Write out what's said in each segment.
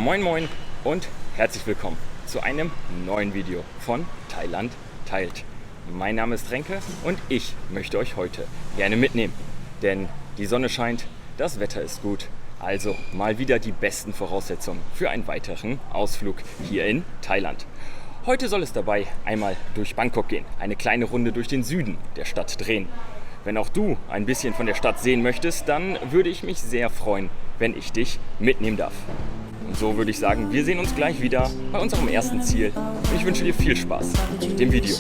Moin Moin und herzlich willkommen zu einem neuen Video von Thailand teilt. Mein Name ist Renke und ich möchte euch heute gerne mitnehmen, denn die Sonne scheint, das Wetter ist gut, also mal wieder die besten Voraussetzungen für einen weiteren Ausflug hier in Thailand. Heute soll es dabei einmal durch Bangkok gehen, eine kleine Runde durch den Süden der Stadt drehen. Wenn auch du ein bisschen von der Stadt sehen möchtest, dann würde ich mich sehr freuen, wenn ich dich mitnehmen darf. Und so würde ich sagen, wir sehen uns gleich wieder bei unserem ersten Ziel. Und ich wünsche dir viel Spaß mit dem Video.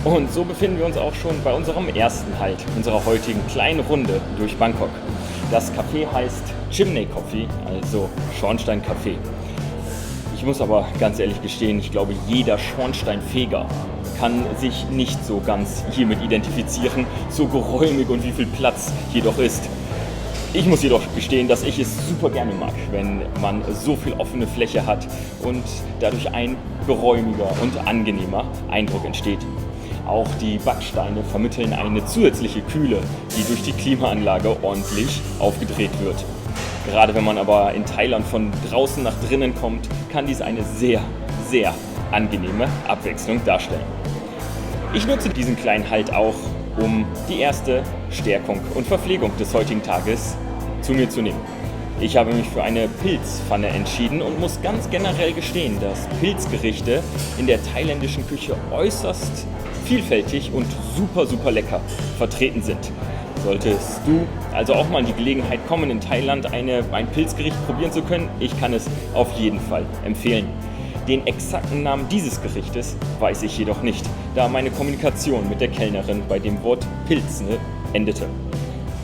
Und so befinden wir uns auch schon bei unserem ersten Halt, unserer heutigen kleinen Runde durch Bangkok. Das Café heißt Chimney Coffee, also Schornsteinkaffee. Ich muss aber ganz ehrlich gestehen, ich glaube, jeder Schornsteinfeger kann sich nicht so ganz hiermit identifizieren, so geräumig und wie viel Platz hier doch ist. Ich muss jedoch gestehen, dass ich es super gerne mag, wenn man so viel offene Fläche hat und dadurch ein geräumiger und angenehmer Eindruck entsteht. Auch die Backsteine vermitteln eine zusätzliche Kühle, die durch die Klimaanlage ordentlich aufgedreht wird. Gerade wenn man aber in Thailand von draußen nach drinnen kommt, kann dies eine sehr, sehr angenehme Abwechslung darstellen. Ich nutze diesen kleinen Halt auch, um die erste Stärkung und Verpflegung des heutigen Tages zu mir zu nehmen. Ich habe mich für eine Pilzpfanne entschieden und muss ganz generell gestehen, dass Pilzgerichte in der thailändischen Küche äußerst vielfältig und super lecker vertreten sind. Solltest du also auch mal in die Gelegenheit kommen, in Thailand ein Pilzgericht probieren zu können, ich kann es auf jeden Fall empfehlen. Den exakten Namen dieses Gerichtes weiß ich jedoch nicht, da meine Kommunikation mit der Kellnerin bei dem Wort Pilzne endete.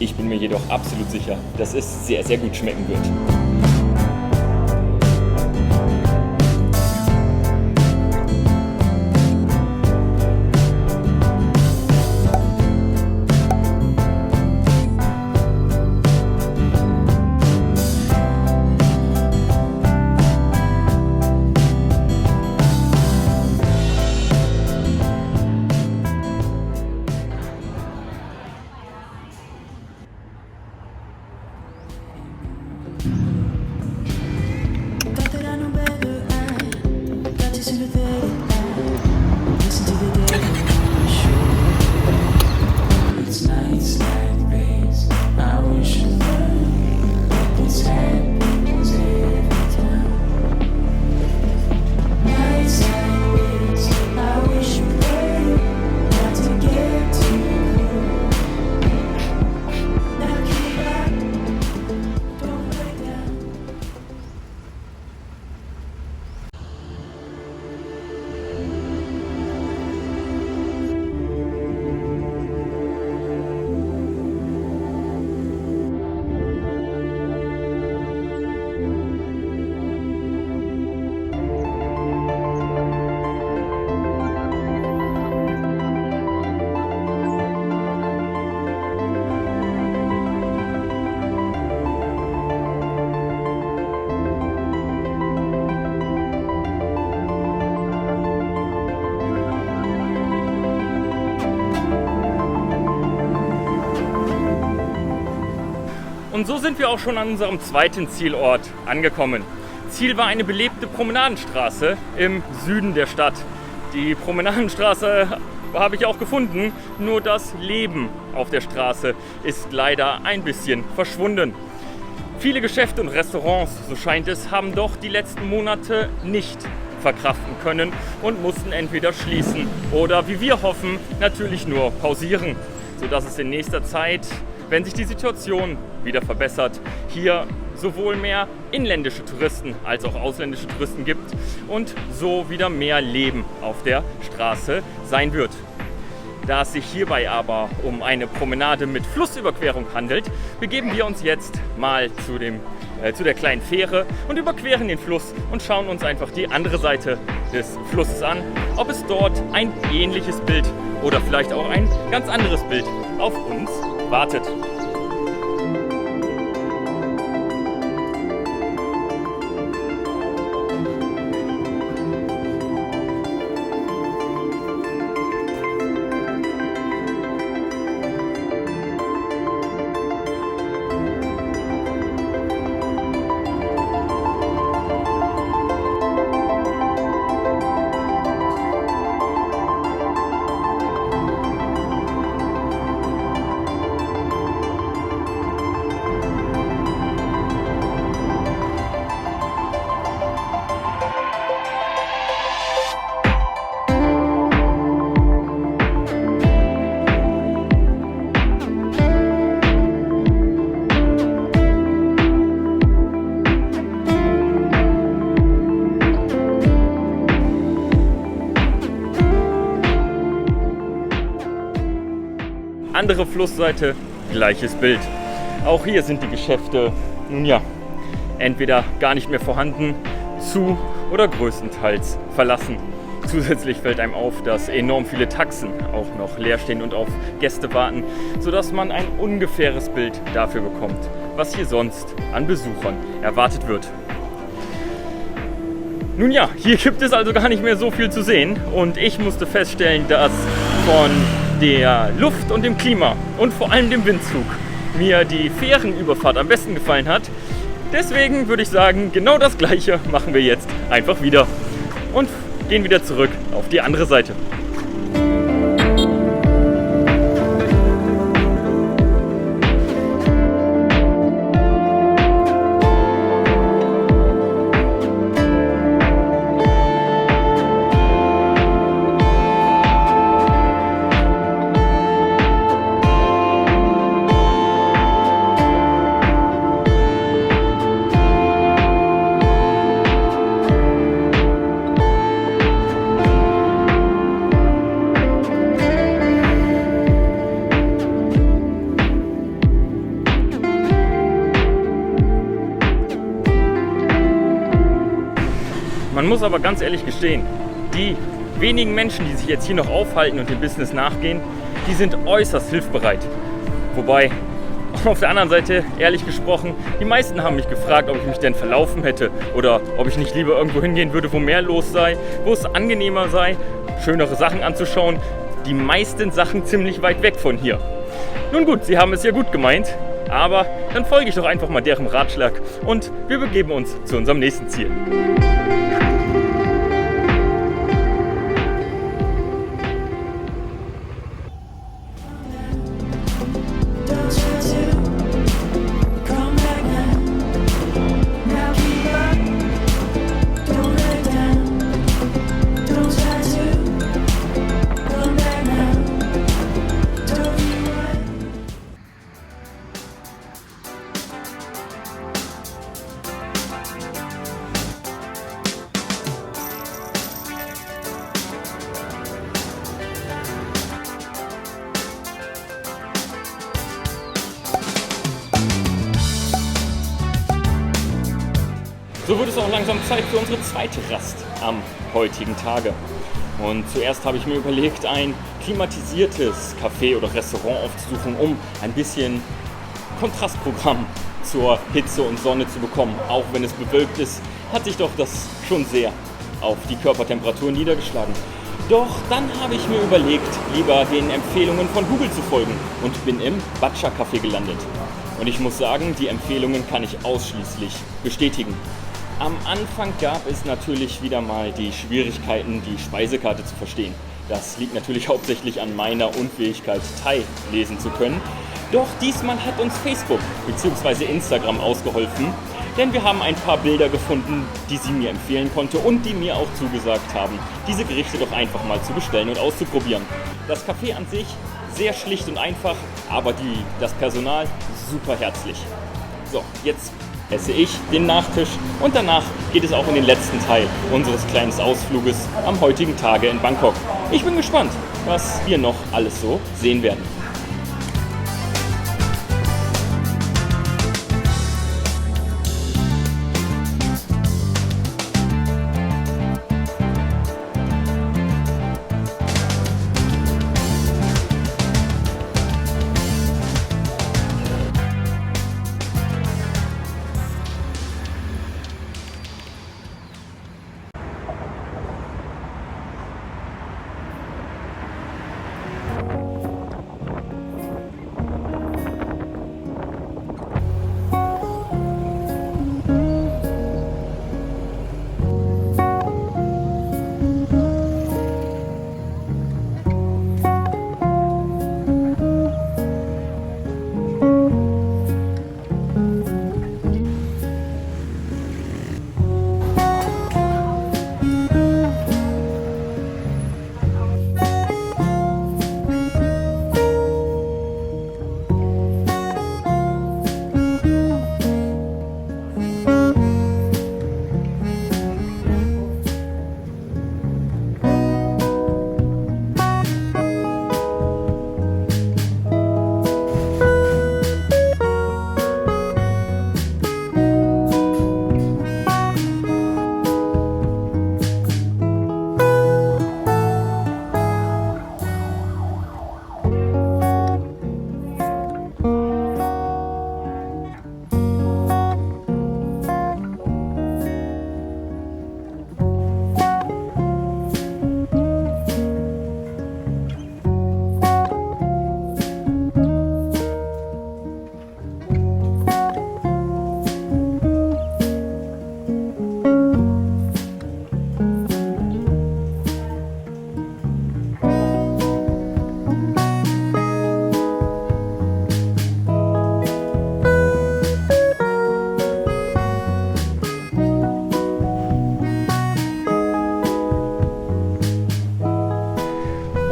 Ich bin mir jedoch absolut sicher, dass es sehr, sehr gut schmecken wird. Und so sind wir auch schon an unserem zweiten Zielort angekommen. Ziel war eine belebte Promenadenstraße im Süden der Stadt. Die Promenadenstraße habe ich auch gefunden, nur das Leben auf der Straße ist leider ein bisschen verschwunden. Viele Geschäfte und Restaurants, so scheint es, haben doch die letzten Monate nicht verkraften können und mussten entweder schließen oder, wie wir hoffen, natürlich nur pausieren, sodass es in nächster Zeit, wenn sich die Situation wieder verbessert, hier sowohl mehr inländische Touristen als auch ausländische Touristen gibt und so wieder mehr Leben auf der Straße sein wird. Da es sich hierbei aber um eine Promenade mit Flussüberquerung handelt, begeben wir uns jetzt mal zu der kleinen Fähre und überqueren den Fluss und schauen uns einfach die andere Seite des Flusses an, ob es dort ein ähnliches Bild oder vielleicht auch ein ganz anderes Bild auf uns wartet. Andere Flussseite, gleiches Bild. Auch hier sind die Geschäfte, nun ja, entweder gar nicht mehr vorhanden, zu oder größtenteils verlassen. Zusätzlich fällt einem auf, dass enorm viele Taxen auch noch leer stehen und auf Gäste warten, sodass man ein ungefähres Bild dafür bekommt, was hier sonst an Besuchern erwartet wird. Nun ja, hier gibt es also gar nicht mehr so viel zu sehen und ich musste feststellen, dass von der Luft und dem Klima und vor allem dem Windzug mir die Fährenüberfahrt am besten gefallen hat. Deswegen würde ich sagen, genau das Gleiche machen wir jetzt einfach wieder und gehen wieder zurück auf die andere Seite. Man muss aber ganz ehrlich gestehen, die wenigen Menschen, die sich jetzt hier noch aufhalten und dem Business nachgehen, die sind äußerst hilfsbereit. Wobei, auf der anderen Seite, ehrlich gesprochen, die meisten haben mich gefragt, ob ich mich denn verlaufen hätte oder ob ich nicht lieber irgendwo hingehen würde, wo mehr los sei, wo es angenehmer sei, schönere Sachen anzuschauen. Die meisten Sachen ziemlich weit weg von hier. Nun gut, sie haben es ja gut gemeint, aber dann folge ich doch einfach mal deren Ratschlag und wir begeben uns zu unserem nächsten Ziel. So wird es auch langsam Zeit für unsere zweite Rast am heutigen Tage. Und zuerst habe ich mir überlegt, ein klimatisiertes Café oder Restaurant aufzusuchen, um ein bisschen Kontrastprogramm zur Hitze und Sonne zu bekommen. Auch wenn es bewölkt ist, hat sich doch das schon sehr auf die Körpertemperatur niedergeschlagen. Doch dann habe ich mir überlegt, lieber den Empfehlungen von Google zu folgen und bin im Batcha Café gelandet. Und ich muss sagen, die Empfehlungen kann ich ausschließlich bestätigen. Am Anfang gab es natürlich wieder mal die Schwierigkeiten, die Speisekarte zu verstehen. Das liegt natürlich hauptsächlich an meiner Unfähigkeit, Thai lesen zu können. Doch diesmal hat uns Facebook bzw. Instagram ausgeholfen, denn wir haben ein paar Bilder gefunden, die sie mir empfehlen konnte und die mir auch zugesagt haben, diese Gerichte doch einfach mal zu bestellen und auszuprobieren. Das Café an sich sehr schlicht und einfach, aber das Personal super herzlich. So, jetzt esse ich den Nachtisch und danach geht es auch in den letzten Teil unseres kleinen Ausfluges am heutigen Tage in Bangkok. Ich bin gespannt, was wir noch alles so sehen werden.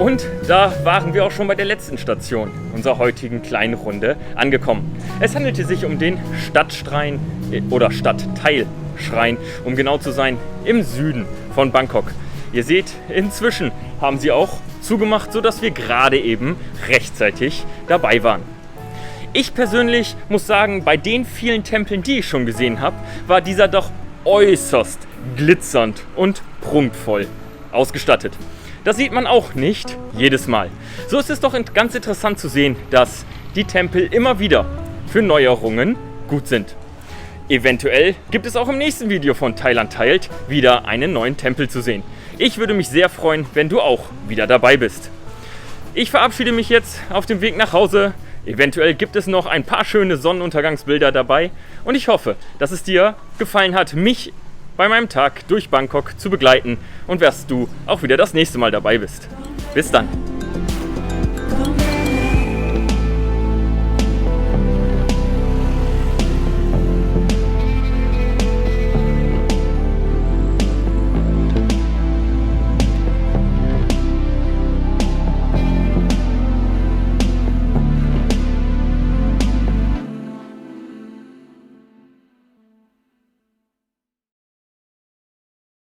Und da waren wir auch schon bei der letzten Station unserer heutigen kleinen Runde angekommen. Es handelte sich um den Stadtschrein oder Stadtteilschrein, um genau zu sein, im Süden von Bangkok. Ihr seht, inzwischen haben sie auch zugemacht, sodass wir gerade eben rechtzeitig dabei waren. Ich persönlich muss sagen, bei den vielen Tempeln, die ich schon gesehen habe, war dieser doch äußerst glitzernd und prunkvoll ausgestattet. Das sieht man auch nicht jedes Mal. So ist es doch ganz interessant zu sehen, dass die Tempel immer wieder für Neuerungen gut sind. Eventuell gibt es auch im nächsten Video von Thailand teilt wieder einen neuen Tempel zu sehen. Ich würde mich sehr freuen, wenn du auch wieder dabei bist. Ich verabschiede mich jetzt auf dem Weg nach Hause. Eventuell gibt es noch ein paar schöne Sonnenuntergangsbilder dabei. Und ich hoffe, dass es dir gefallen hat, mich bei meinem Tag durch Bangkok zu begleiten und dass du auch wieder das nächste Mal dabei bist. Bis dann!